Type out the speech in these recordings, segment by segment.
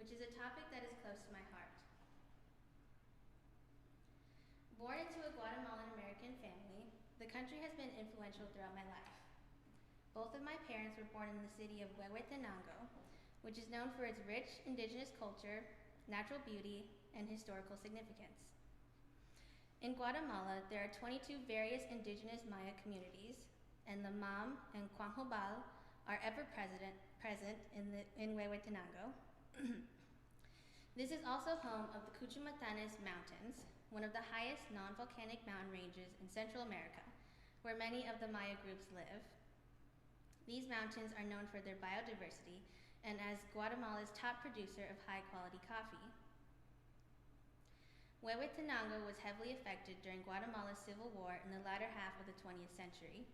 which is a topic that is close to my heart. Born into a Guatemalan American family, the country has been influential throughout my life. Both of my parents were born in the city of Huehuetenango, which is known for its rich indigenous culture, natural beauty, and historical significance. In Guatemala, there are 22 various indigenous Maya communities, and the Mam and Cuanjobal are ever present in Huehuetenango. This is also home of the Cuchumatanes Mountains, one of the highest non-volcanic mountain ranges in Central America, where many of the Maya groups live. These mountains are known for their biodiversity and as Guatemala's top producer of high-quality coffee. Huehuetenango was heavily affected during Guatemala's civil war in the latter half of the 20th century.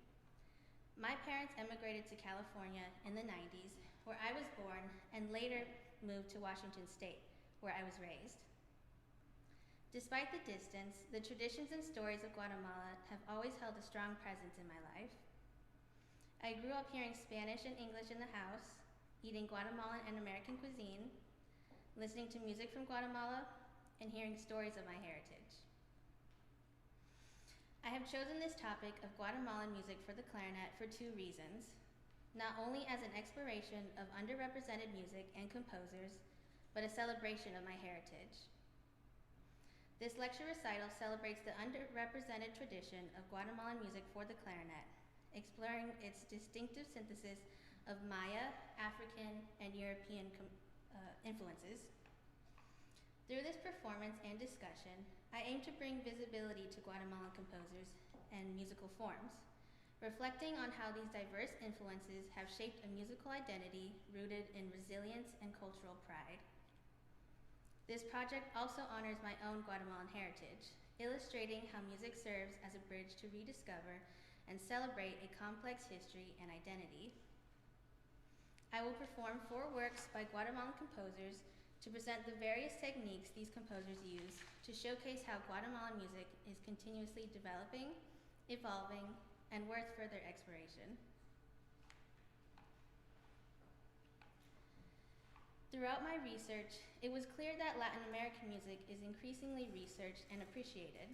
My parents emigrated to California in the 90s, where I was born, and later moved to Washington State, where I was raised. Despite the distance, the traditions and stories of Guatemala have always held a strong presence in my life. I grew up hearing Spanish and English in the house, eating Guatemalan and American cuisine, listening to music from Guatemala, and hearing stories of my heritage. I have chosen this topic of Guatemalan music for the clarinet for two reasons, not only as an exploration of underrepresented music and composers, but a celebration of my heritage. This lecture recital celebrates the underrepresented tradition of Guatemalan music for the clarinet, exploring its distinctive synthesis of Maya, African, and European influences. Through this performance and discussion, I aim to bring visibility to Guatemalan composers and musical forms, reflecting on how these diverse influences have shaped a musical identity rooted in resilience and cultural pride. This project also honors my own Guatemalan heritage, illustrating how music serves as a bridge to rediscover and celebrate a complex history and identity. I will perform 4 works by Guatemalan composers to present the various techniques these composers use to showcase how Guatemalan music is continuously developing, evolving, and worth further exploration. Throughout my research, it was clear that Latin American music is increasingly researched and appreciated,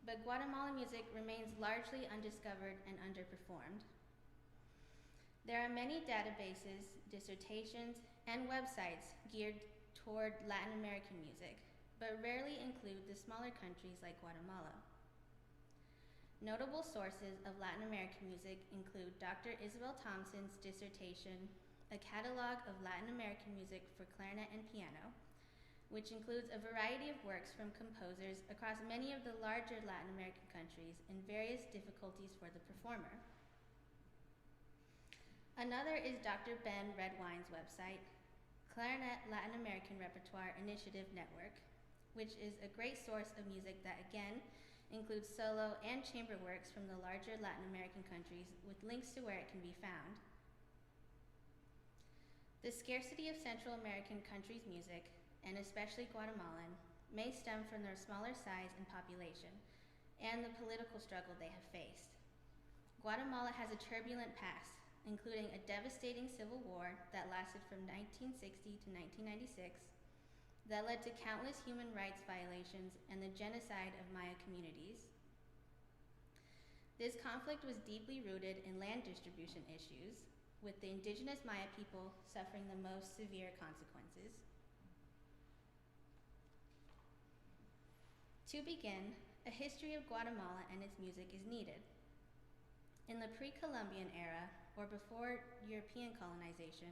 but Guatemalan music remains largely undiscovered and underperformed. There are many databases, dissertations, and websites geared toward Latin American music, but rarely include the smaller countries like Guatemala. Notable sources of Latin American music include Dr. Isabel Thompson's dissertation, A Catalog of Latin American Music for Clarinet and Piano, which includes a variety of works from composers across many of the larger Latin American countries in various difficulties for the performer. Another is Dr. Ben Redwine's website, Clarinet Latin American Repertoire Initiative Network, which is a great source of music that again includes solo and chamber works from the larger Latin American countries with links to where it can be found. The scarcity of Central American countries' music, and especially Guatemalan, may stem from their smaller size and population, and the political struggle they have faced. Guatemala has a turbulent past, including a devastating civil war that lasted from 1960 to 1996, that led to countless human rights violations and the genocide of Maya communities. This conflict was deeply rooted in land distribution issues, with the indigenous Maya people suffering the most severe consequences. To begin, a history of Guatemala and its music is needed. In the pre-Columbian era, or before European colonization,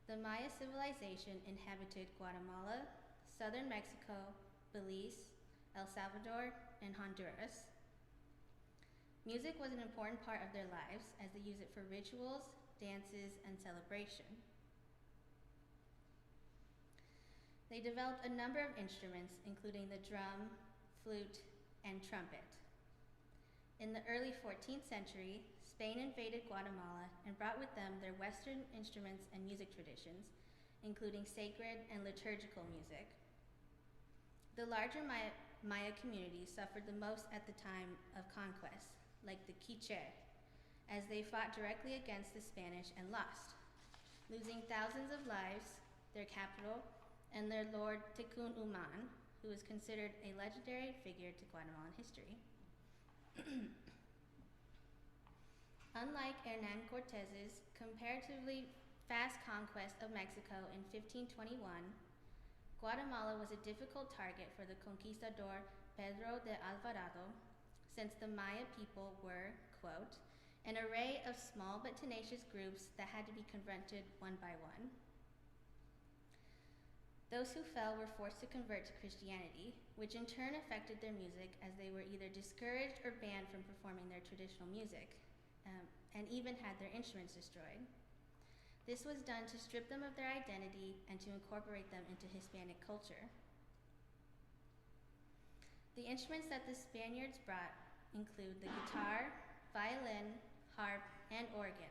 the Maya civilization inhabited Guatemala, southern Mexico, Belize, El Salvador, and Honduras. Music was an important part of their lives as they used it for rituals, dances, and celebration. They developed a number of instruments, including the drum, flute, and trumpet. In the early 14th century, Spain invaded Guatemala and brought with them their Western instruments and music traditions, including sacred and liturgical music. The larger Maya communities suffered the most at the time of conquest, like the Quiche, as they fought directly against the Spanish and lost, losing thousands of lives, their capital, and their lord Tikkun Uman, who is considered a legendary figure to Guatemalan history. Unlike Hernan Cortez's comparatively fast conquest of Mexico in 1521, Guatemala was a difficult target for the conquistador Pedro de Alvarado, since the Maya people were, quote, an array of small but tenacious groups that had to be confronted one by one. Those who fell were forced to convert to Christianity, which in turn affected their music as they were either discouraged or banned from performing their traditional music, and even had their instruments destroyed. This was done to strip them of their identity and to incorporate them into Hispanic culture. The instruments that the Spaniards brought include the guitar, violin, harp, and organ,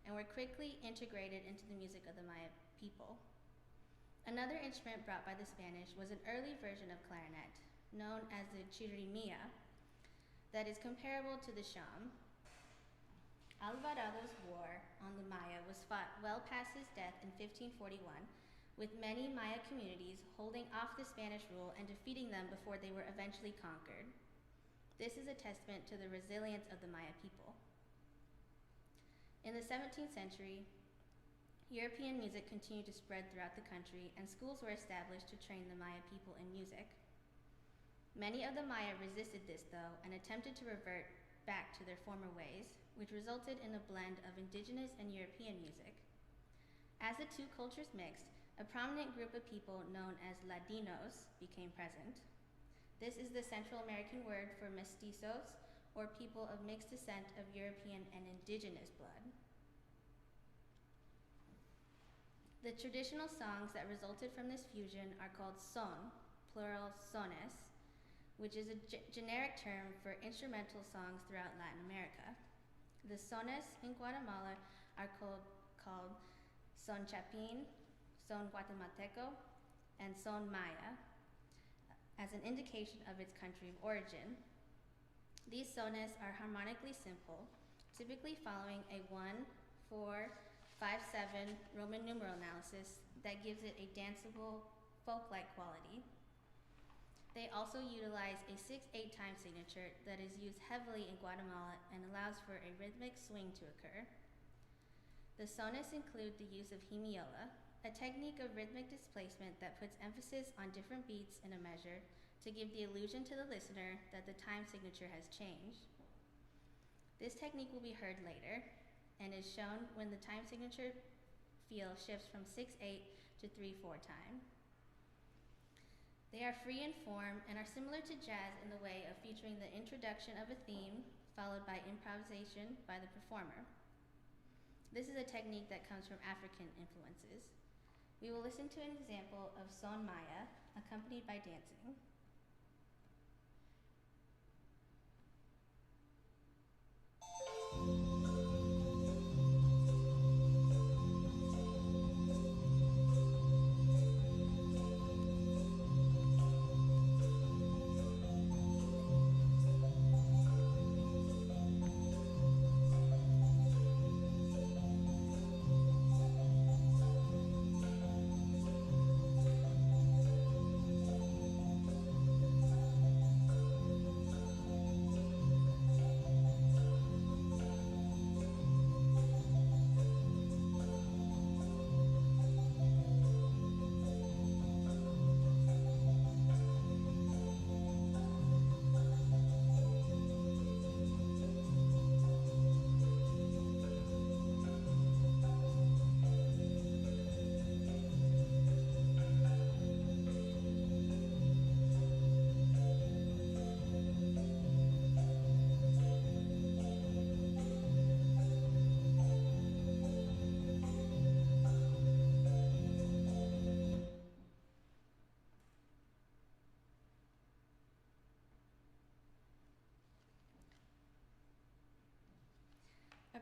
and were quickly integrated into the music of the Maya people. Another instrument brought by the Spanish was an early version of clarinet, known as the chirimia, that is comparable to the sham. Alvarado's war on the Maya was fought well past his death in 1541, with many Maya communities holding off the Spanish rule and defeating them before they were eventually conquered. This is a testament to the resilience of the Maya people. In the 17th century, European music continued to spread throughout the country, and schools were established to train the Maya people in music. Many of the Maya resisted this, though, and attempted to revert back to their former ways, which resulted in a blend of indigenous and European music. As the two cultures mixed, a prominent group of people known as Ladinos became present. This is the Central American word for mestizos, or people of mixed descent of European and indigenous blood. The traditional songs that resulted from this fusion are called son, plural sones, which is a generic term for instrumental songs throughout Latin America. The sones in Guatemala are called son chapin, son guatemalteco, and son maya, as an indication of its country of origin. These sones are harmonically simple, typically following a 1-4-5-7 Roman numeral analysis that gives it a danceable, folk-like quality. They also utilize a 6/8 time signature that is used heavily in Guatemala and allows for a rhythmic swing to occur. The sones include the use of hemiola, a technique of rhythmic displacement that puts emphasis on different beats in a measure to give the illusion to the listener that the time signature has changed. This technique will be heard later and is shown when the time signature feel shifts from 6/8 to 3/4 time. They are free in form and are similar to jazz in the way of featuring the introduction of a theme followed by improvisation by the performer. This is a technique that comes from African influences. We will listen to an example of son maya accompanied by dancing.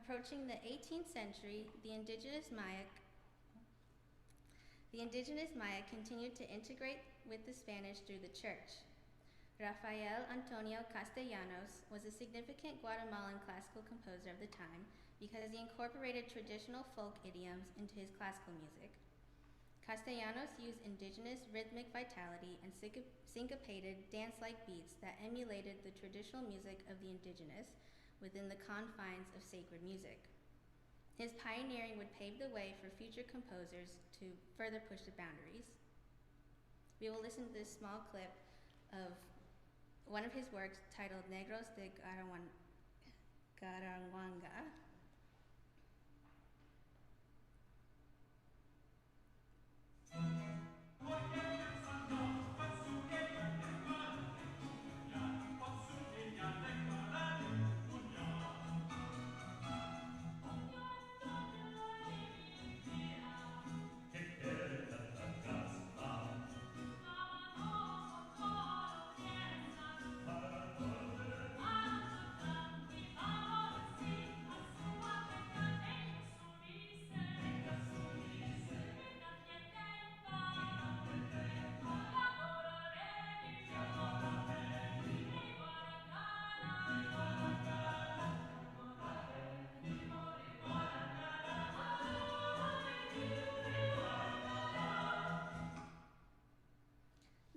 Approaching the 18th century, the indigenous Maya continued to integrate with the Spanish through the church. Rafael Antonio Castellanos was a significant Guatemalan classical composer of the time because he incorporated traditional folk idioms into his classical music. Castellanos used indigenous rhythmic vitality and syncopated dance-like beats that emulated the traditional music of the indigenous within the confines of sacred music. His pioneering would pave the way for future composers to further push the boundaries. We will listen to this small clip of one of his works titled Negros de Garanguanga.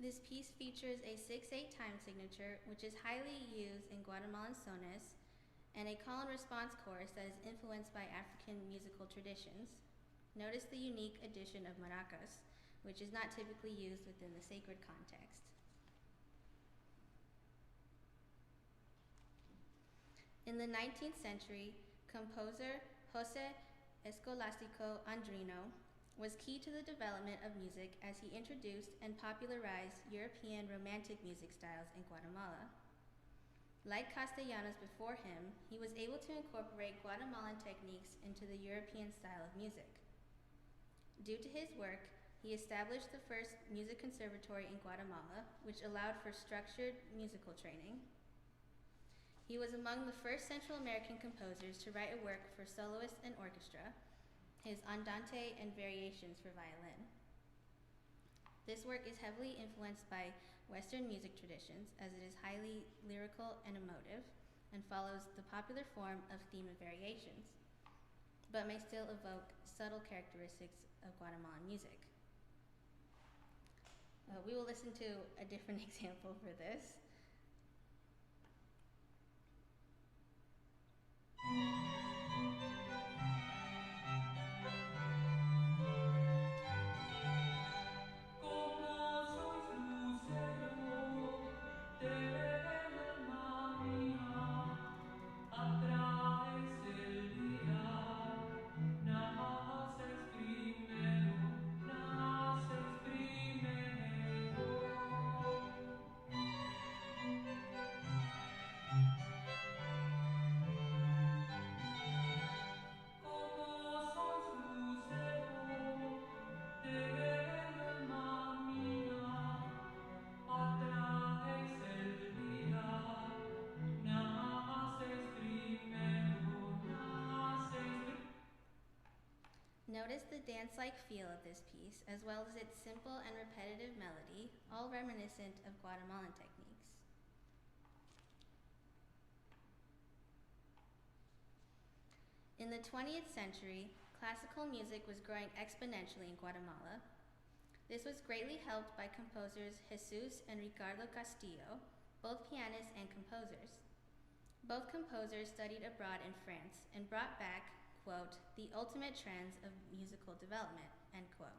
This piece features a 6/8 time signature, which is highly used in Guatemalan sones, and a call and response chorus that is influenced by African musical traditions. Notice the unique addition of maracas, which is not typically used within the sacred context. In the 19th century, composer Jose Escolastico Andrino was key to the development of music as he introduced and popularized European romantic music styles in Guatemala. Like Castellanos before him, he was able to incorporate Guatemalan techniques into the European style of music. Due to his work, he established the first music conservatory in Guatemala, which allowed for structured musical training. He was among the first Central American composers to write a work for soloists and orchestra, his Andante and Variations for violin. This work is heavily influenced by Western music traditions, as it is highly lyrical and emotive, and follows the popular form of theme and variations, but may still evoke subtle characteristics of Guatemalan music. We will listen to a different example for this. Notice the dance-like feel of this piece, as well as its simple and repetitive melody, all reminiscent of Guatemalan techniques. In the 20th century, classical music was growing exponentially in Guatemala. This was greatly helped by composers Jesus and Ricardo Castillo, both pianists and composers. Both composers studied abroad in France and brought back, quote, the ultimate trends of musical development, end quote,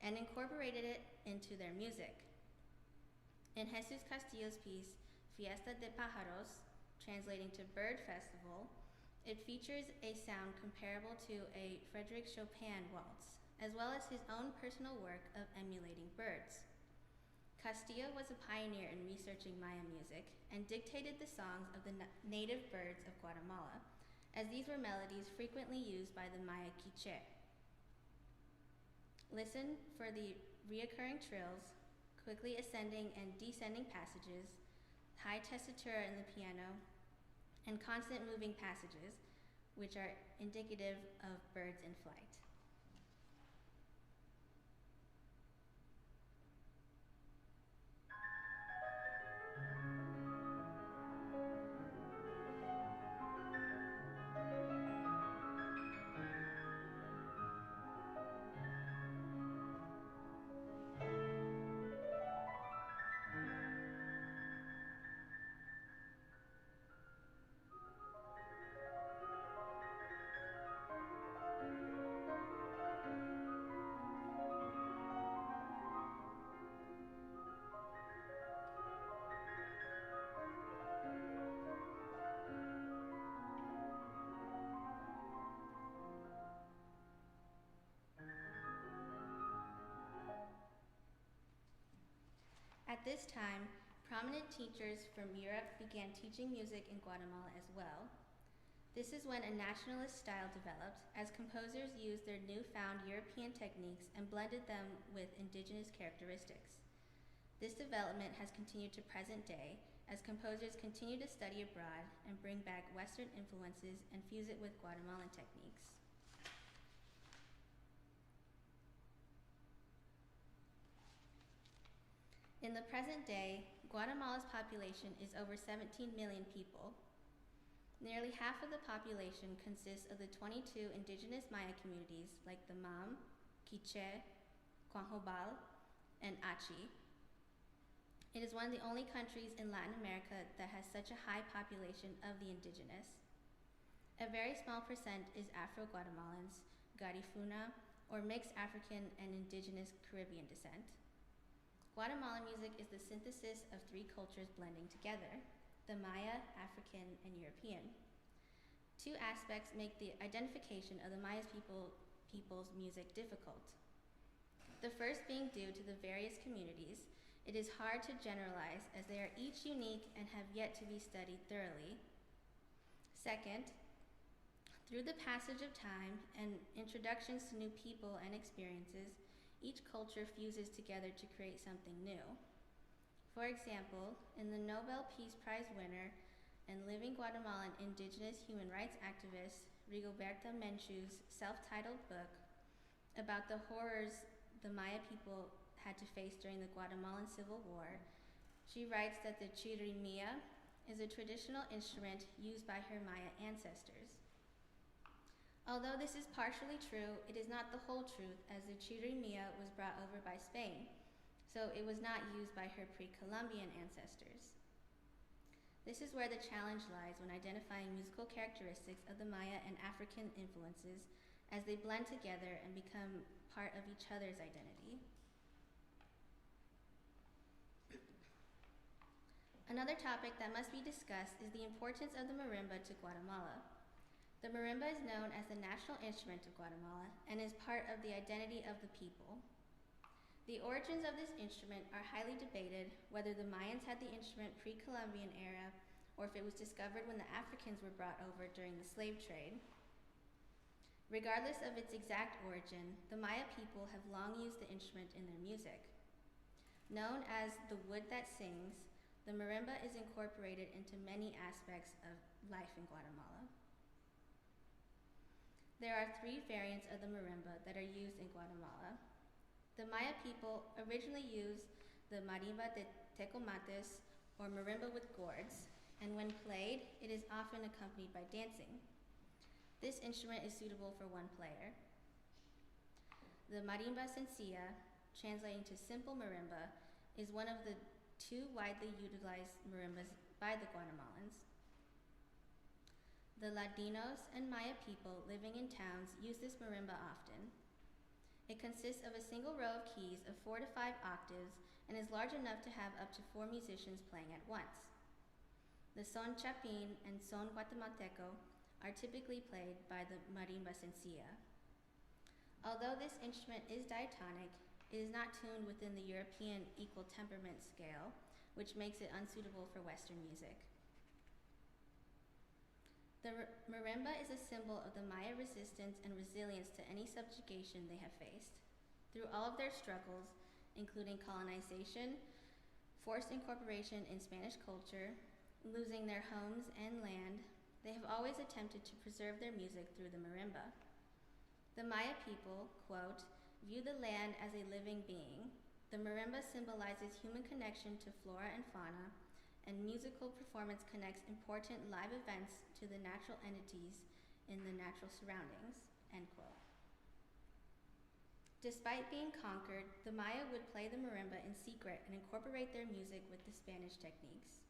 and incorporated it into their music. In Jesus Castillo's piece, Fiesta de Pájaros, translating to Bird Festival, it features a sound comparable to a Frédéric Chopin waltz, as well as his own personal work of emulating birds. Castillo was a pioneer in researching Maya music and dictated the songs of the native birds of Guatemala, as these were melodies frequently used by the Maya Quiché. Listen for the reoccurring trills, quickly ascending and descending passages, high tessitura in the piano, and constant moving passages, which are indicative of birds in flight. At this time, prominent teachers from Europe began teaching music in Guatemala as well. This is when a nationalist style developed, as composers used their newfound European techniques and blended them with indigenous characteristics. This development has continued to present day, as composers continue to study abroad and bring back Western influences and fuse it with Guatemalan techniques. In the present day, Guatemala's population is over 17 million people. Nearly half of the population consists of the 22 indigenous Maya communities like the Mam, Quiche, Cuanjobal, and Achi. It is one of the only countries in Latin America that has such a high population of the indigenous. A very small percent is Afro-Guatemalans, Garifuna, or mixed African and indigenous Caribbean descent. Guatemalan music is the synthesis of three cultures blending together: the Maya, African, and European. Two aspects make the identification of the Maya people's music difficult. The first being due to the various communities. It is hard to generalize as they are each unique and have yet to be studied thoroughly. Second, through the passage of time and introductions to new people and experiences, each culture fuses together to create something new. For example, in the Nobel Peace Prize winner and living Guatemalan indigenous human rights activist Rigoberta Menchu's self-titled book about the horrors the Maya people had to face during the Guatemalan Civil War, she writes that the chirimia is a traditional instrument used by her Maya ancestors. Although this is partially true, it is not the whole truth, as the chirimia was brought over by Spain, so it was not used by her pre-Columbian ancestors. This is where the challenge lies when identifying musical characteristics of the Maya and African influences as they blend together and become part of each other's identity. Another topic that must be discussed is the importance of the marimba to Guatemala. The marimba is known as the national instrument of Guatemala and is part of the identity of the people. The origins of this instrument are highly debated, whether the Mayans had the instrument pre-Columbian era or if it was discovered when the Africans were brought over during the slave trade. Regardless of its exact origin, the Maya people have long used the instrument in their music. Known as the wood that sings, the marimba is incorporated into many aspects of life in Guatemala. There are three variants of the marimba that are used in Guatemala. The Maya people originally used the marimba de tecomates, or marimba with gourds, and when played, it is often accompanied by dancing. This instrument is suitable for one player. The marimba sencilla, translating to simple marimba, is one of the two widely utilized marimbas by the Guatemalans. The Ladinos and Maya people living in towns use this marimba often. It consists of a single row of keys of 4 to 5 octaves and is large enough to have up to 4 musicians playing at once. The son chapin and son guatemalteco are typically played by the marimba sencilla. Although this instrument is diatonic, it is not tuned within the European equal temperament scale, which makes it unsuitable for Western music. The marimba is a symbol of the Maya resistance and resilience to any subjugation they have faced. Through all of their struggles, including colonization, forced incorporation in Spanish culture, losing their homes and land, they have always attempted to preserve their music through the marimba. The Maya people, quote, view the land as a living being. The marimba symbolizes human connection to flora and fauna, and musical performance connects important live events to the natural entities in the natural surroundings, end quote. Despite being conquered, the Maya would play the marimba in secret and incorporate their music with the Spanish techniques.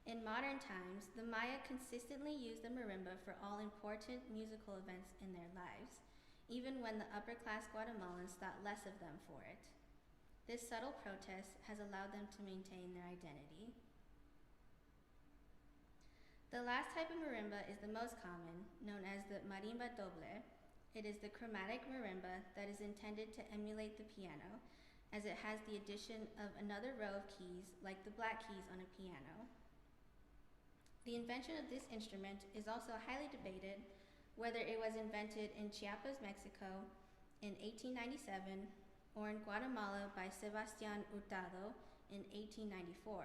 In modern times, the Maya consistently use the marimba for all important musical events in their lives, even when the upper-class Guatemalans thought less of them for it. This subtle protest has allowed them to maintain their identity. The last type of marimba is the most common, known as the marimba doble. It is the chromatic marimba that is intended to emulate the piano, as it has the addition of another row of keys like the black keys on a piano. The invention of this instrument is also highly debated, whether it was invented in Chiapas, Mexico in 1897 or in Guatemala by Sebastián Hurtado in 1894.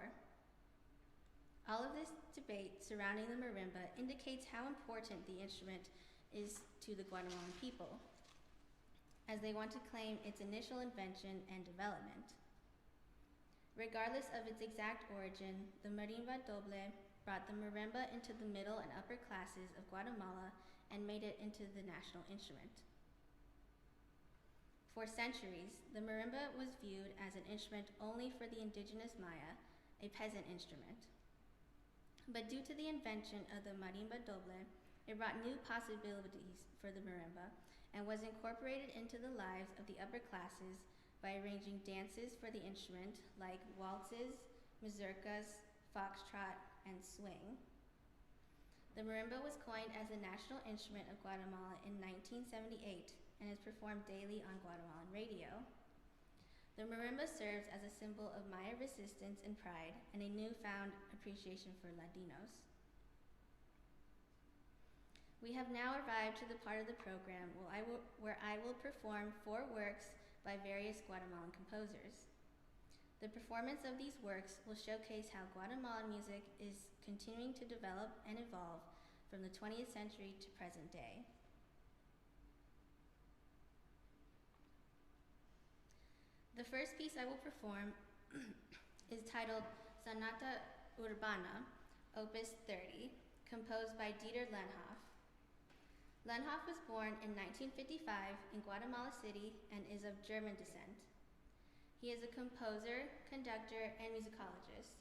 All of this debate surrounding the marimba indicates how important the instrument is to the Guatemalan people, as they want to claim its initial invention and development. Regardless of its exact origin, the marimba doble brought the marimba into the middle and upper classes of Guatemala and made it into the national instrument. For centuries, the marimba was viewed as an instrument only for the indigenous Maya, a peasant instrument. But due to the invention of the marimba doble, it brought new possibilities for the marimba and was incorporated into the lives of the upper classes by arranging dances for the instrument like waltzes, mazurkas, foxtrot, and swing. The marimba was coined as the national instrument of Guatemala in 1978 and is performed daily on Guatemalan radio. The marimba serves as a symbol of Maya resistance and pride and a newfound appreciation for Ladinos. We have now arrived to the part of the program where I will perform 4 works by various Guatemalan composers. The performance of these works will showcase how Guatemalan music is continuing to develop and evolve from the 20th century to present day. The first piece I will perform is titled Sonata Urbana, Opus 30, composed by Dieter Lehnhoff. Lehnhoff was born in 1955 in Guatemala City and is of German descent. He is a composer, conductor, and musicologist.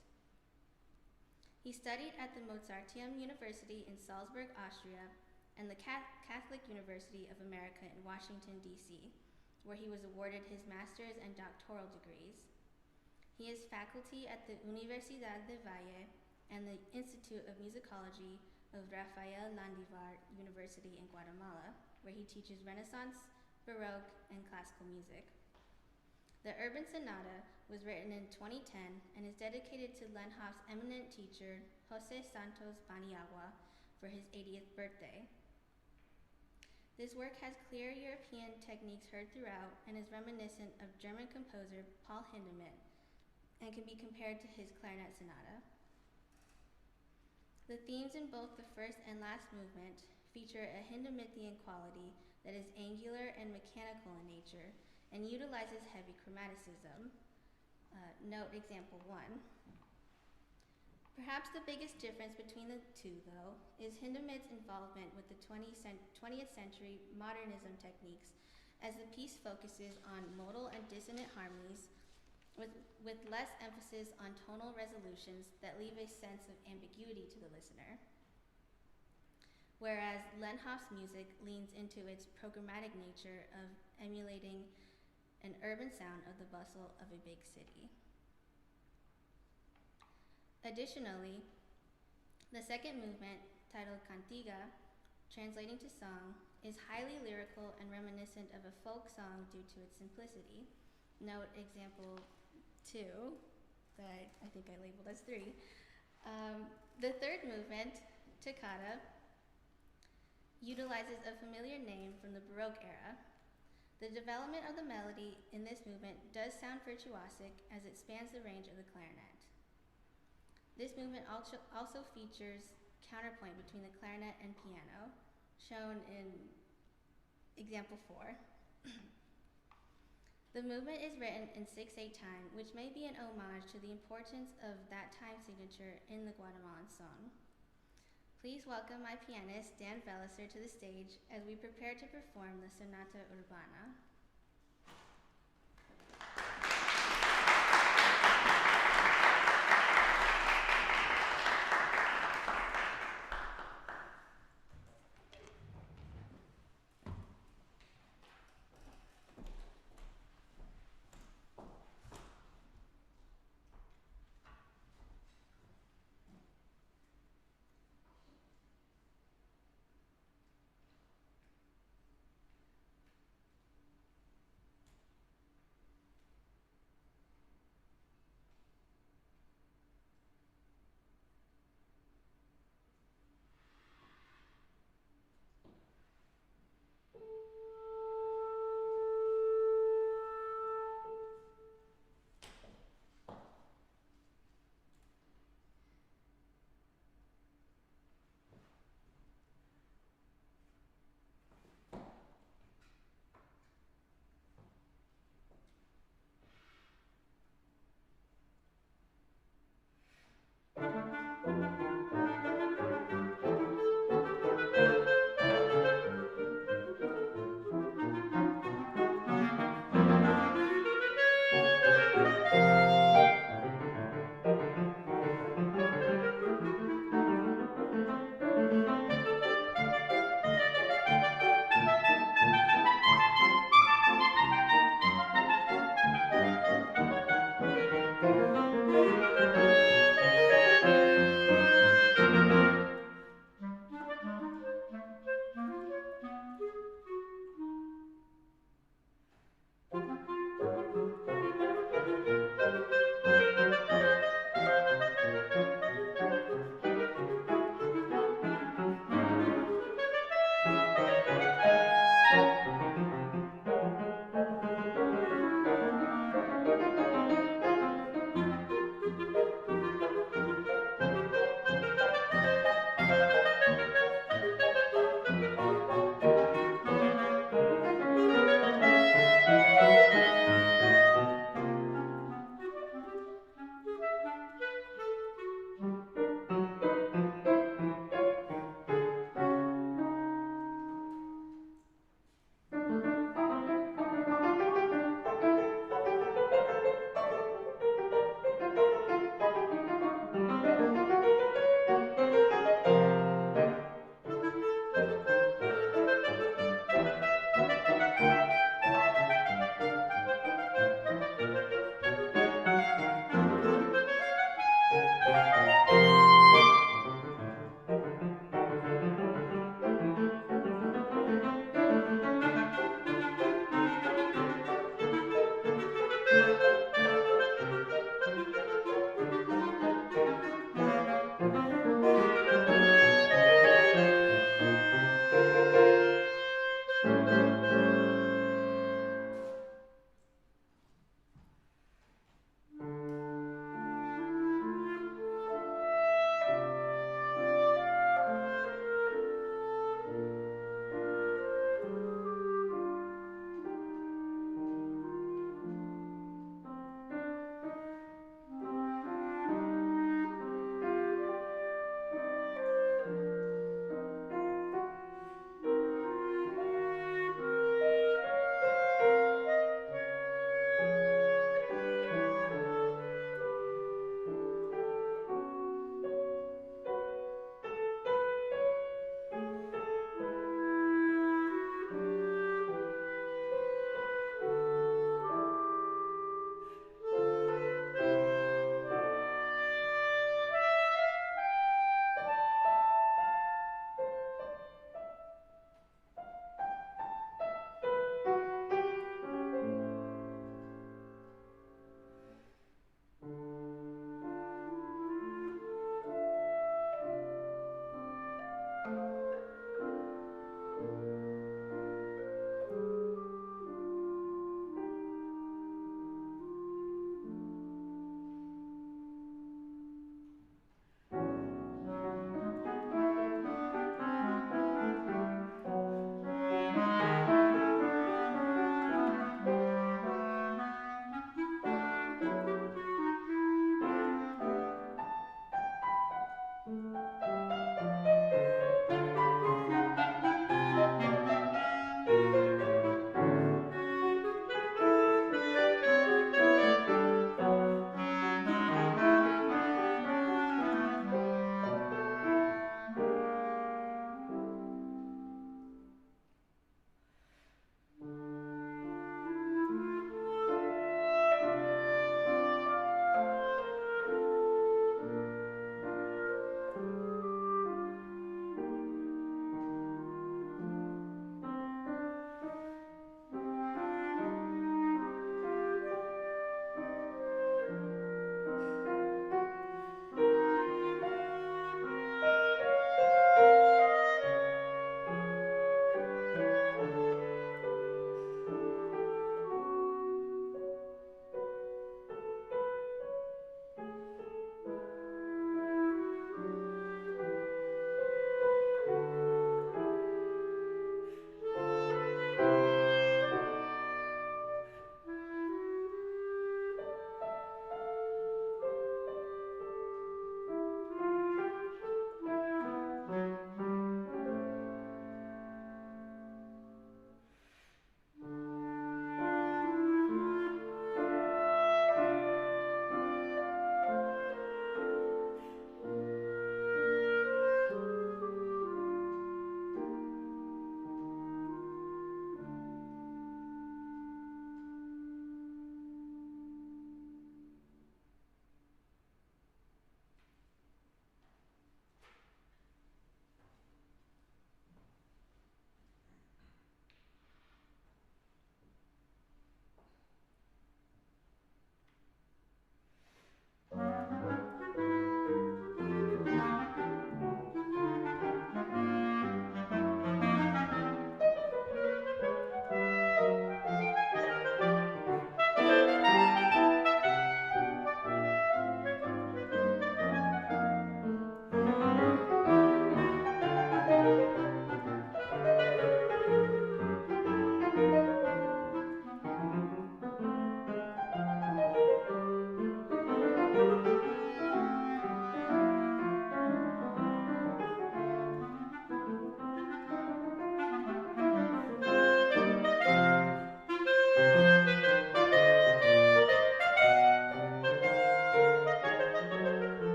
He studied at the Mozarteum University in Salzburg, Austria, and the Catholic University of America in Washington, D.C., where he was awarded his master's and doctoral degrees. He is faculty at the Universidad de Valle and the Institute of Musicology of Rafael Landivar University in Guatemala, where he teaches Renaissance, Baroque, and classical music. The Urban Sonata was written in 2010 and is dedicated to Lehnhoff's eminent teacher, Jose Santos Paniagua, for his 80th birthday. This work has clear European techniques heard throughout and is reminiscent of German composer Paul Hindemith and can be compared to his Clarinet Sonata. The themes in both the first and last movement feature a Hindemithian quality that is angular and mechanical in nature and utilizes heavy chromaticism. Note example 1. Perhaps the biggest difference between the two, though, is Hindemith's involvement with the 20th century modernism techniques, as the piece focuses on modal and dissonant harmonies with less emphasis on tonal resolutions that leave a sense of ambiguity to the listener. Whereas Lehnhoff's music leans into its programmatic nature of emulating an urban sound of the bustle of a big city. Additionally, the second movement, titled Cantiga, translating to song, is highly lyrical and reminiscent of a folk song due to its simplicity. Note example 2, that I think I labeled as 3. The third movement, Toccata, utilizes a familiar name from the Baroque era. The development of the melody in this movement does sound virtuosic as it spans the range of the clarinet. This movement also features counterpoint between the clarinet and piano, shown in example 4. The movement is written in 6/8 time, which may be an homage to the importance of that time signature in the Guatemalan song. Please welcome my pianist, Dan Velicer, to the stage as we prepare to perform the Sonata Urbana.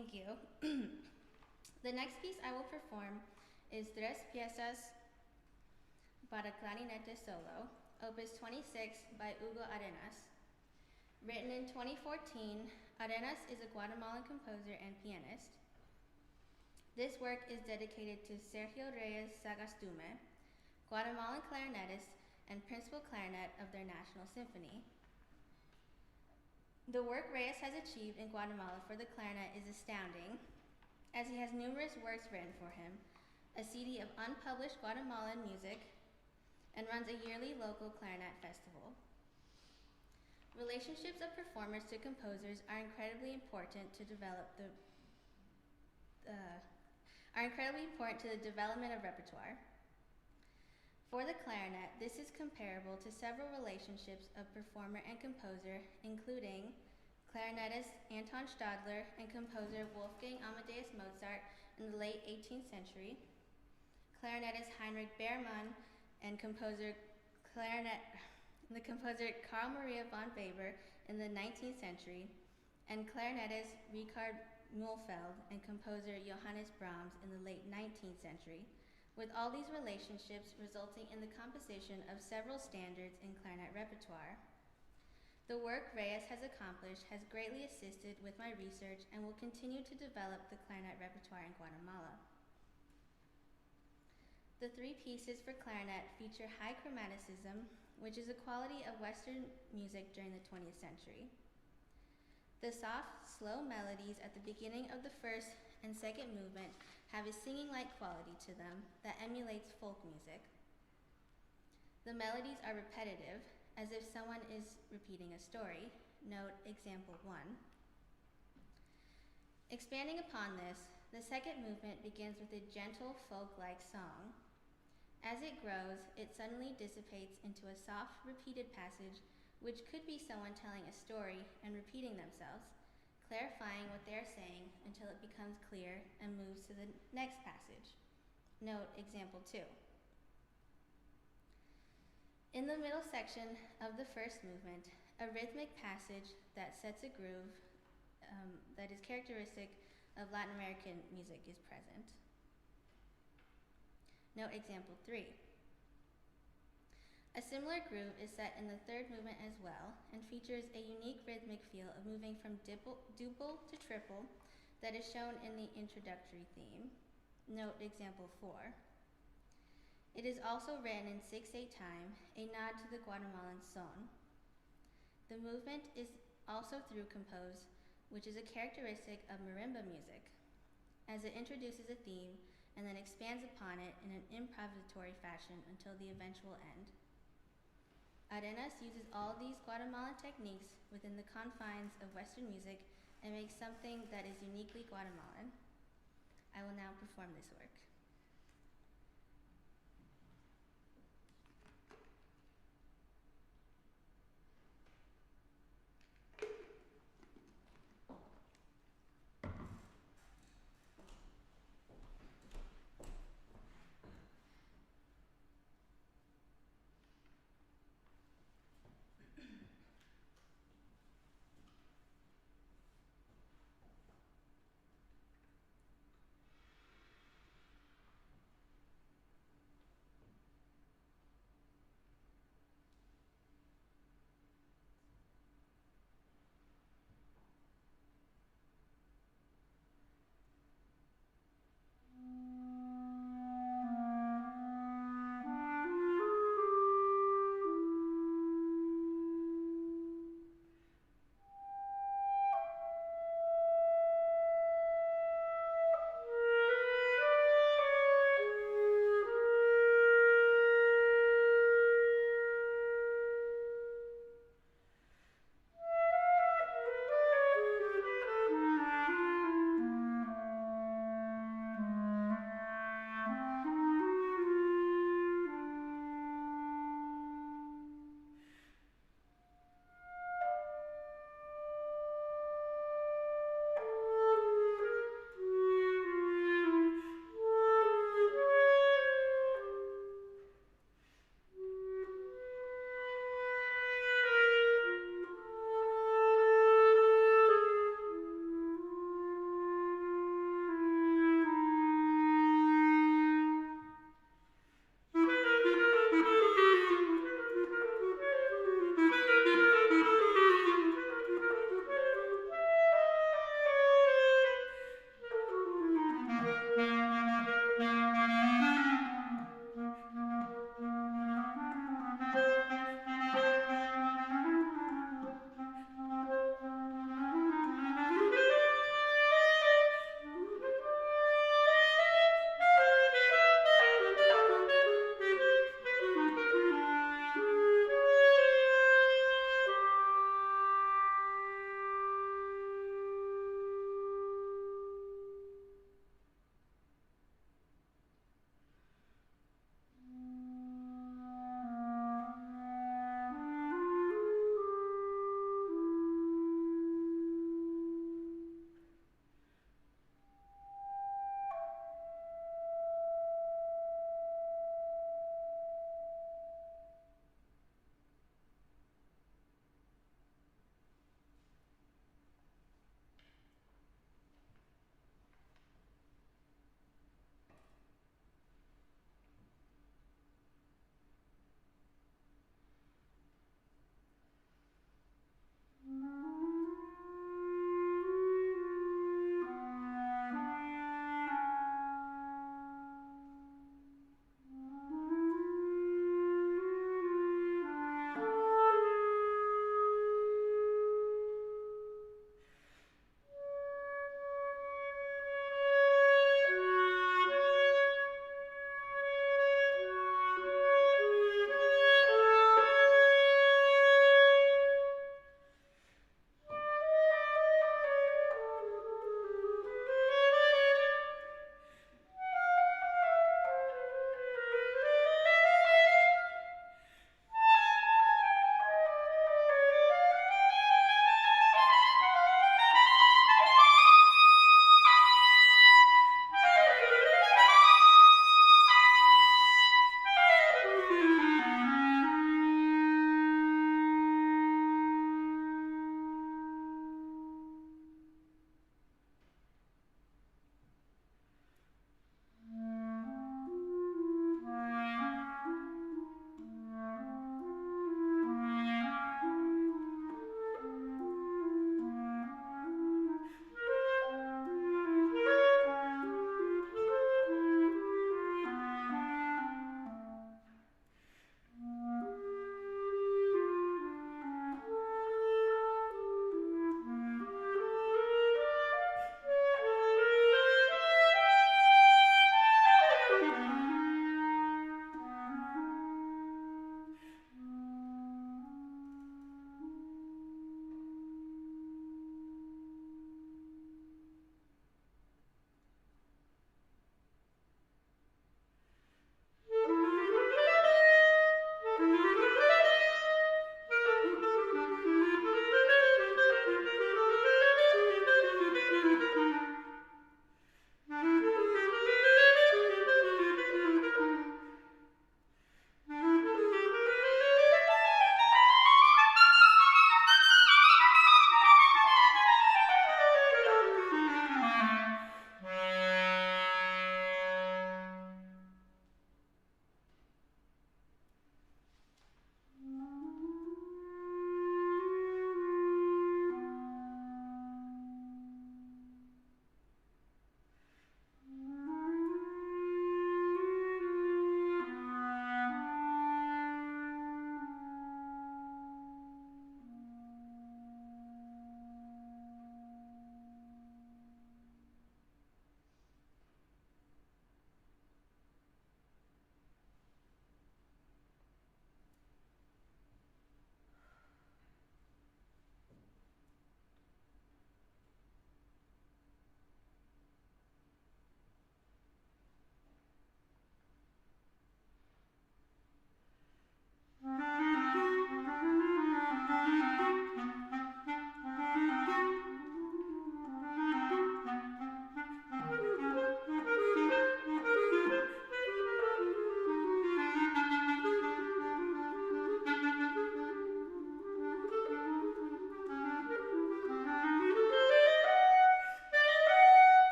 Thank you. The next piece I will perform is Tres Piezas para Clarinete Solo, Opus 26 by Hugo Arenas. Written in 2014, Arenas is a Guatemalan composer and pianist. This work is dedicated to Sergio Reyes Sagastume, Guatemalan clarinetist and principal clarinet of their National Symphony. The work Reyes has achieved in Guatemala for the clarinet is astounding, as he has numerous works written for him, a CD of unpublished Guatemalan music, and runs a yearly local clarinet festival. Relationships of performers to composers are incredibly important to the development of repertoire. For the clarinet, this is comparable to several relationships of performer and composer, including clarinetist Anton Stadler and composer Wolfgang Amadeus Mozart in the late 18th century, clarinetist Heinrich Beermann and composer Carl Maria von Weber in the 19th century, and clarinetist Richard Mühlfeld and composer Johannes Brahms in the late 19th century, with all these relationships resulting in the composition of several standards in clarinet repertoire. The work Reyes has accomplished has greatly assisted with my research and will continue to develop the clarinet repertoire in Guatemala. The three pieces for clarinet feature high chromaticism, which is a quality of Western music during the 20th century. The soft, slow melodies at the beginning of the first and second movement have a singing-like quality to them that emulates folk music. The melodies are repetitive, as if someone is repeating a story. Note example 1. Expanding upon this, the second movement begins with a gentle folk-like song. As it grows, it suddenly dissipates into a soft, repeated passage, which could be someone telling a story and repeating themselves, clarifying what they are saying until it becomes clear and moves to the next passage. Note example 2. In the middle section of the first movement, a rhythmic passage that sets a groove that is characteristic of Latin American music is present. Note example 3. A similar groove is set in the third movement as well, and features a unique rhythmic feel of moving from duple to triple that is shown in the introductory theme. Note example 4. It is also written in 6/8 time, a nod to the Guatemalan son. The movement is also through composed, which is a characteristic of marimba music, as it introduces a theme and then expands upon it in an improvisatory fashion until the eventual end. Arenas uses all these Guatemalan techniques within the confines of Western music and makes something that is uniquely Guatemalan. I will now perform this work.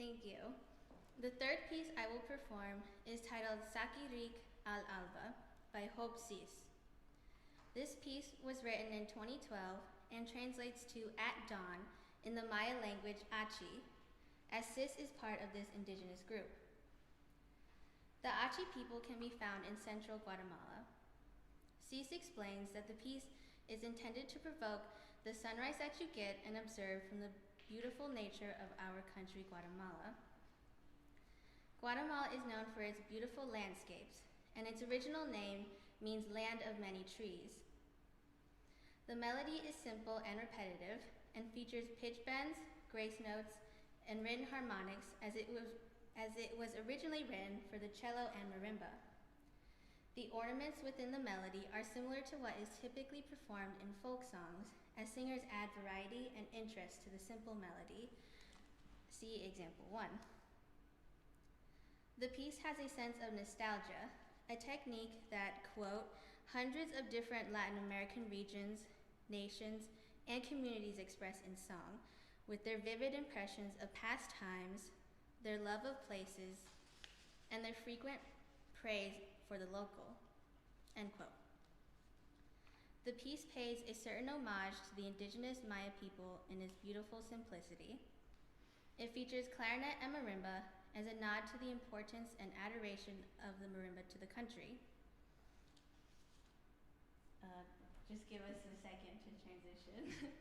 Thank you. The third piece I will perform is titled Sakirik al Alba by Hope Sis. This piece was written in 2012 and translates to at dawn in the Maya language Achi, as Sis is part of this indigenous group. The Achi people can be found in central Guatemala. Sis explains that the piece is intended to provoke the sunrise that you get and observe from the beautiful nature of our country, Guatemala. Guatemala is known for its beautiful landscapes, and its original name means land of many trees. The melody is simple and repetitive and features pitch bends, grace notes, and written harmonics as it was originally written for the cello and marimba. The ornaments within the melody are similar to what is typically performed in folk songs, as singers add variety and interest to the simple melody. See example 1. The piece has a sense of nostalgia, a technique that, quote, hundreds of different Latin American regions, nations, and communities express in song, with their vivid impressions of past times, their love of places, and their frequent praise for the local, end quote. The piece pays a certain homage to the indigenous Maya people in its beautiful simplicity. It features clarinet and marimba as a nod to the importance and adoration of the marimba to the country. Just give us a second to transition.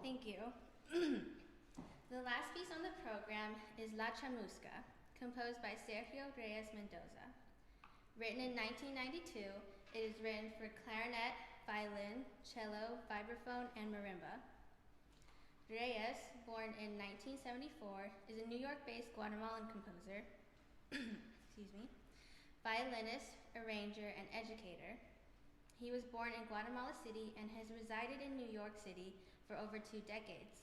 Thank you. The last piece on the program is La Chamusca, composed by Sergio Reyes Mendoza. Written in 1992, it is written for clarinet, violin, cello, vibraphone, and marimba. Reyes, born in 1974, is a New York-based Guatemalan composer, excuse me, violinist, arranger, and educator. He was born in Guatemala City and has resided in New York City for over 2 decades.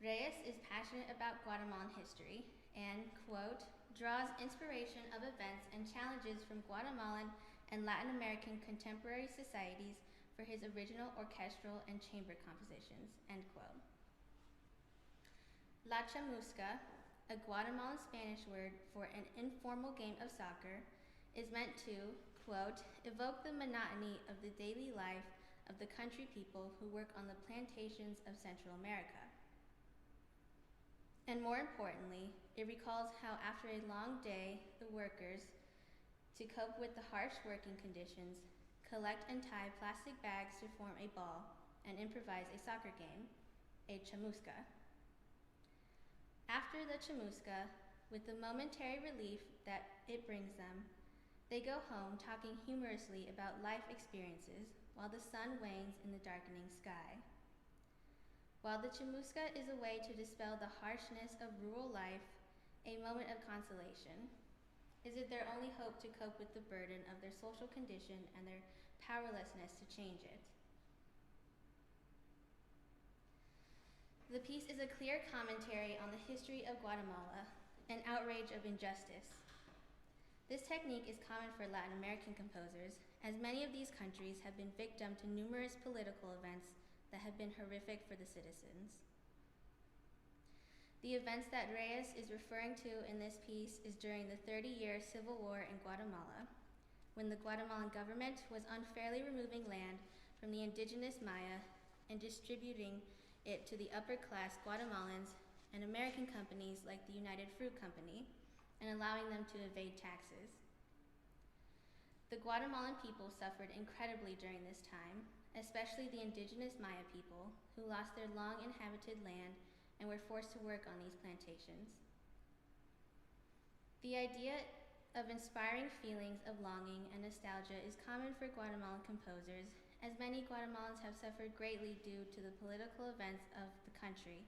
Reyes is passionate about Guatemalan history and, quote, draws inspiration of events and challenges from Guatemalan and Latin American contemporary societies for his original orchestral and chamber compositions, end quote. La Chamusca, a Guatemalan Spanish word for an informal game of soccer, is meant to, quote, evoke the monotony of the daily life of the country people who work on the plantations of Central America. And more importantly, it recalls how after a long day, the workers, to cope with the harsh working conditions, collect and tie plastic bags to form a ball and improvise a soccer game, a chamusca. After the chamusca, with the momentary relief that it brings them, they go home talking humorously about life experiences while the sun wanes in the darkening sky. While the chamusca is a way to dispel the harshness of rural life, a moment of consolation, is it their only hope to cope with the burden of their social condition and their powerlessness to change it. The piece is a clear commentary on the history of Guatemala, an outrage of injustice. This technique is common for Latin American composers, as many of these countries have been victim to numerous political events that have been horrific for the citizens. The events that Reyes is referring to in this piece is during the 30-year civil war in Guatemala, when the Guatemalan government was unfairly removing land from the indigenous Maya and distributing it to the upper-class Guatemalans and American companies like the United Fruit Company, and allowing them to evade taxes. The Guatemalan people suffered incredibly during this time, especially the indigenous Maya people, who lost their long inhabited land and were forced to work on these plantations. The idea of inspiring feelings of longing and nostalgia is common for Guatemalan composers, as many Guatemalans have suffered greatly due to the political events of the country.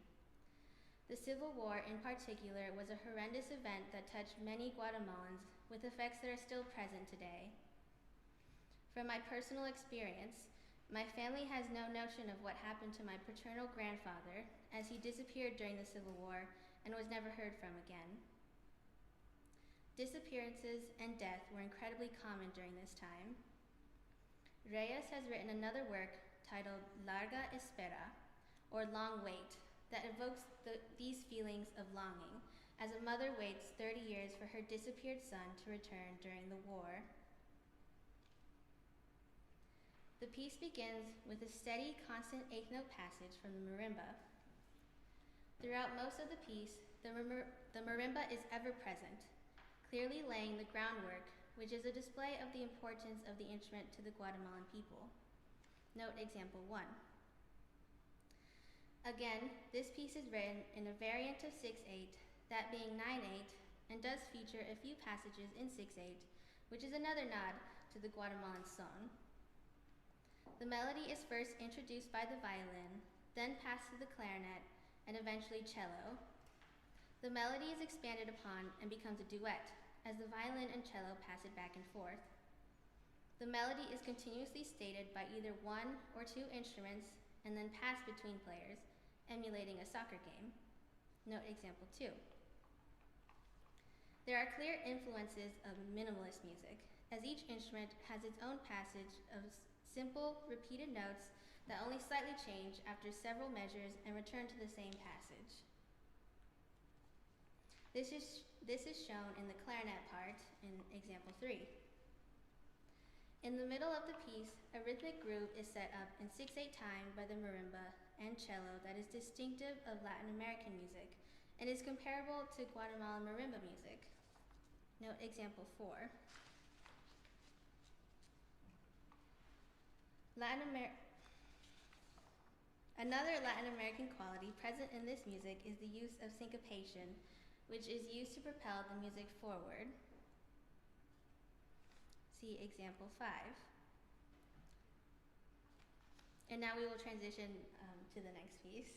The Civil War, in particular, was a horrendous event that touched many Guatemalans, with effects that are still present today. From my personal experience, my family has no notion of what happened to my paternal grandfather, as he disappeared during the Civil War and was never heard from again. Disappearances and death were incredibly common during this time. Reyes has written another work titled Larga Espera, or Long Wait, that evokes these feelings of longing, as a mother waits 30 years for her disappeared son to return during the war. The piece begins with a steady, constant eighth note passage from the marimba. Throughout most of the piece, the marimba is ever present, clearly laying the groundwork, which is a display of the importance of the instrument to the Guatemalan people. Note example 1. Again, this piece is written in a variant of 6/8, that being 9/8, and does feature a few passages in 6/8, which is another nod to the Guatemalan son. The melody is first introduced by the violin, then passed to the clarinet, and eventually cello. The melody is expanded upon and becomes a duet, as the violin and cello pass it back and forth. The melody is continuously stated by either 1 or 2 instruments and then passed between players, emulating a soccer game. Note example 2. There are clear influences of minimalist music, as each instrument has its own passage of simple, repeated notes that only slightly change after several measures and return to the same passage. This is shown in the clarinet part in example 3. In the middle of the piece, a rhythmic groove is set up in 6/8 time by the marimba and cello that is distinctive of Latin American music and is comparable to Guatemalan marimba music. Note example 4. Another Latin American quality present in this music is the use of syncopation, which is used to propel the music forward. See example 5. And now we will transition to the next piece.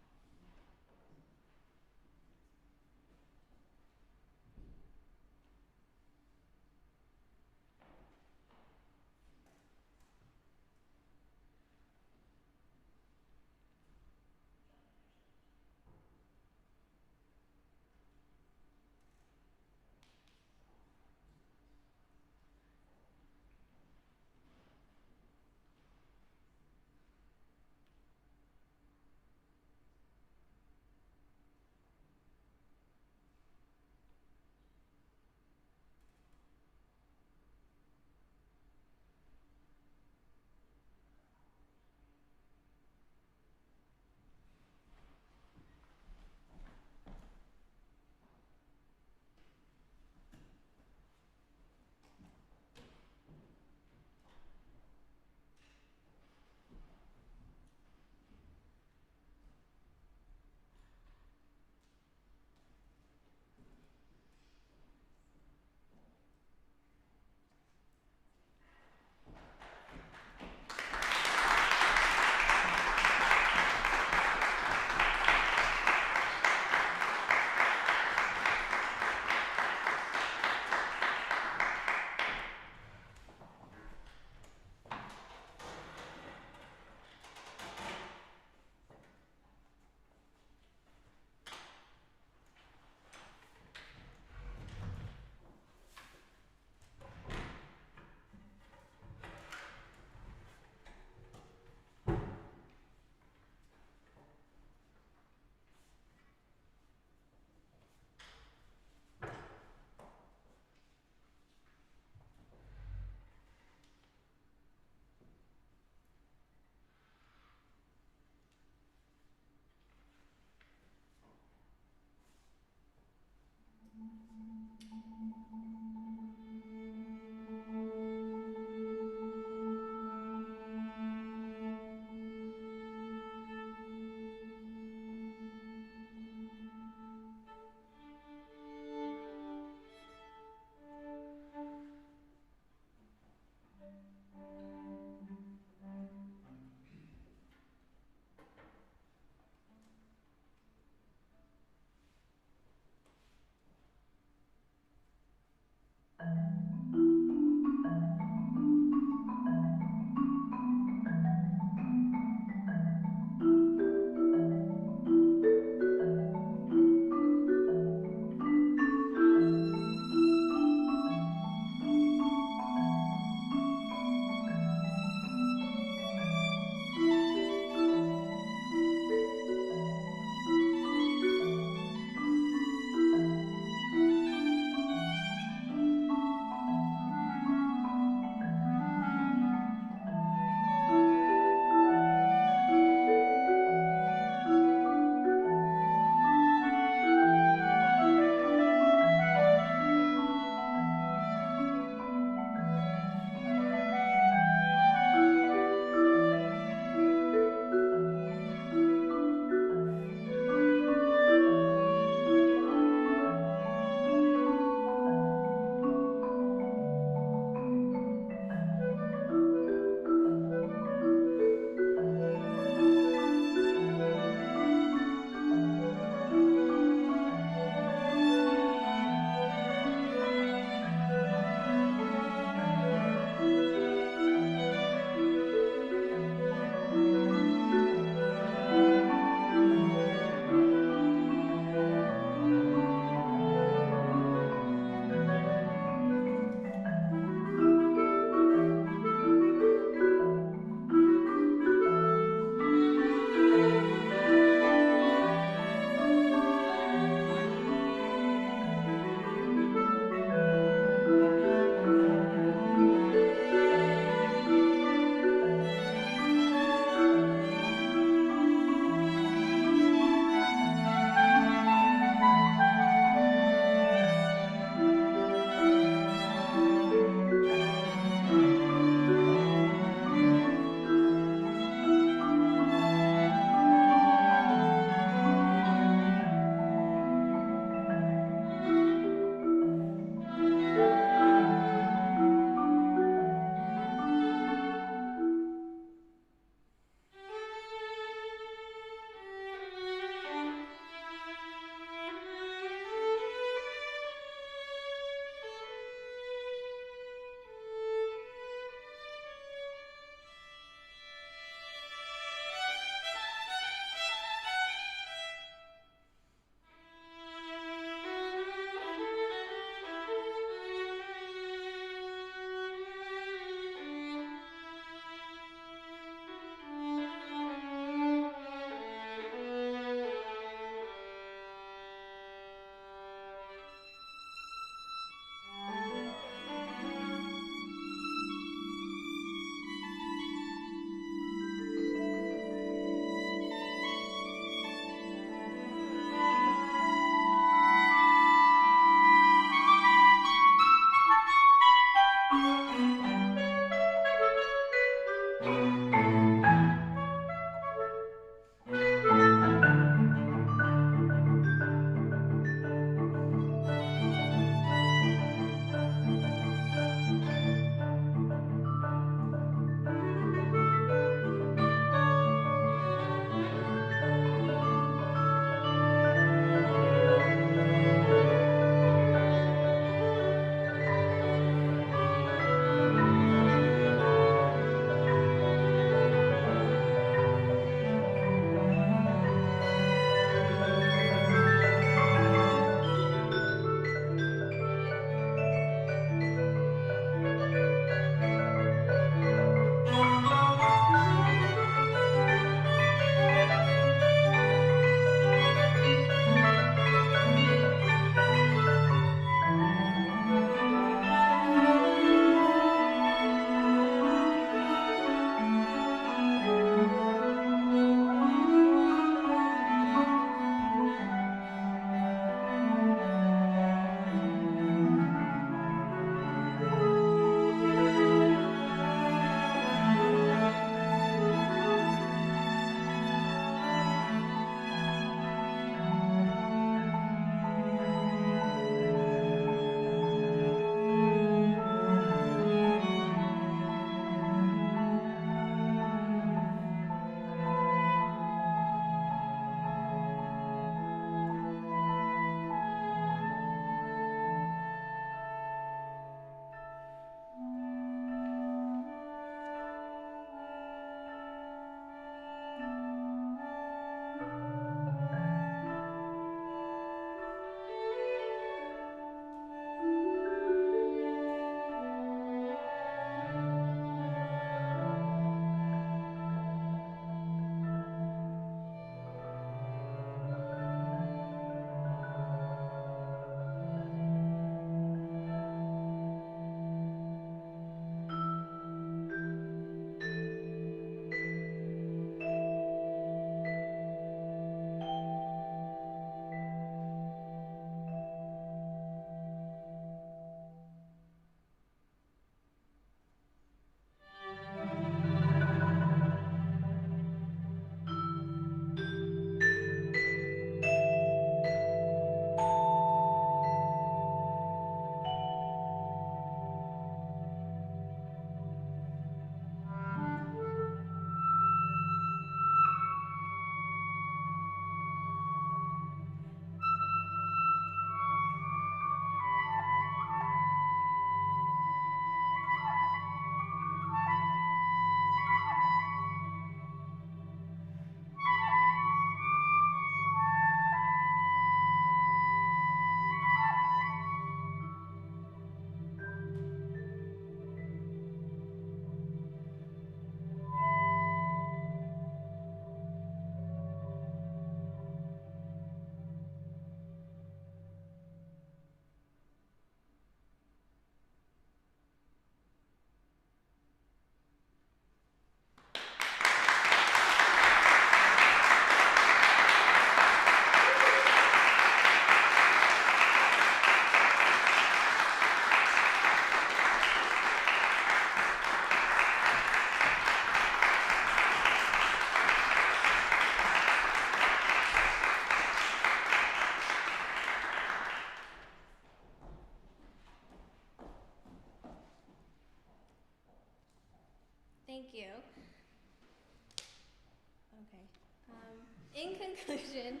In conclusion,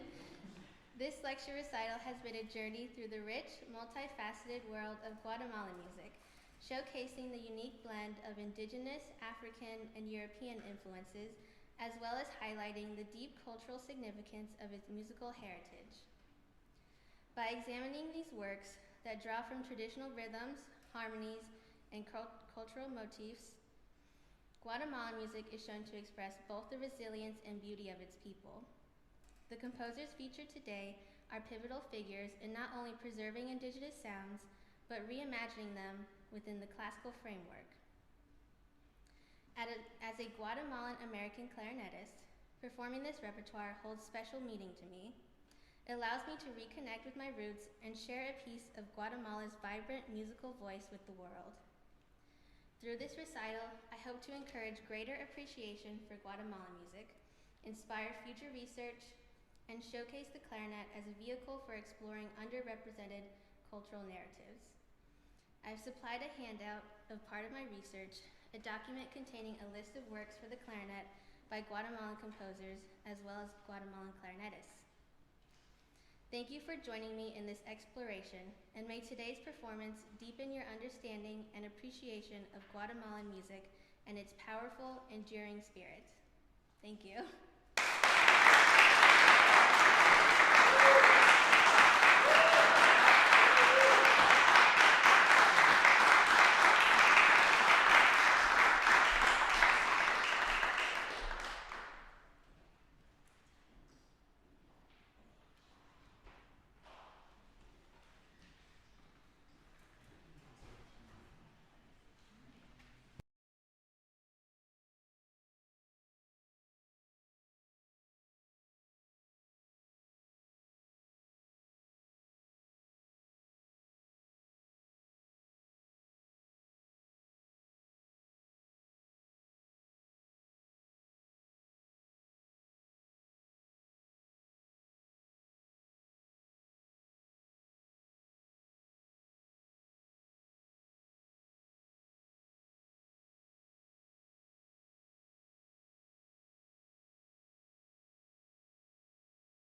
this lecture recital has been a journey through the rich, multifaceted world of Guatemalan music, showcasing the unique blend of indigenous, African, and European influences, as well as highlighting the deep cultural significance of its musical heritage. By examining these works that draw from traditional rhythms, harmonies, and cultural motifs, Guatemalan music is shown to express both the resilience and beauty of its people. The composers featured today are pivotal figures in not only preserving indigenous sounds, but reimagining them within the classical framework. As a Guatemalan American clarinetist, performing this repertoire holds special meaning to me. It allows me to reconnect with my roots and share a piece of Guatemala's vibrant musical voice with the world. Through this recital, I hope to encourage greater appreciation for Guatemalan music, inspire future research, and showcase the clarinet as a vehicle for exploring underrepresented cultural narratives. I've supplied a handout of part of my research, a document containing a list of works for the clarinet by Guatemalan composers as well as Guatemalan clarinetists. Thank you for joining me in this exploration, and may today's performance deepen your understanding and appreciation of Guatemalan music and its powerful, enduring spirit. Thank you.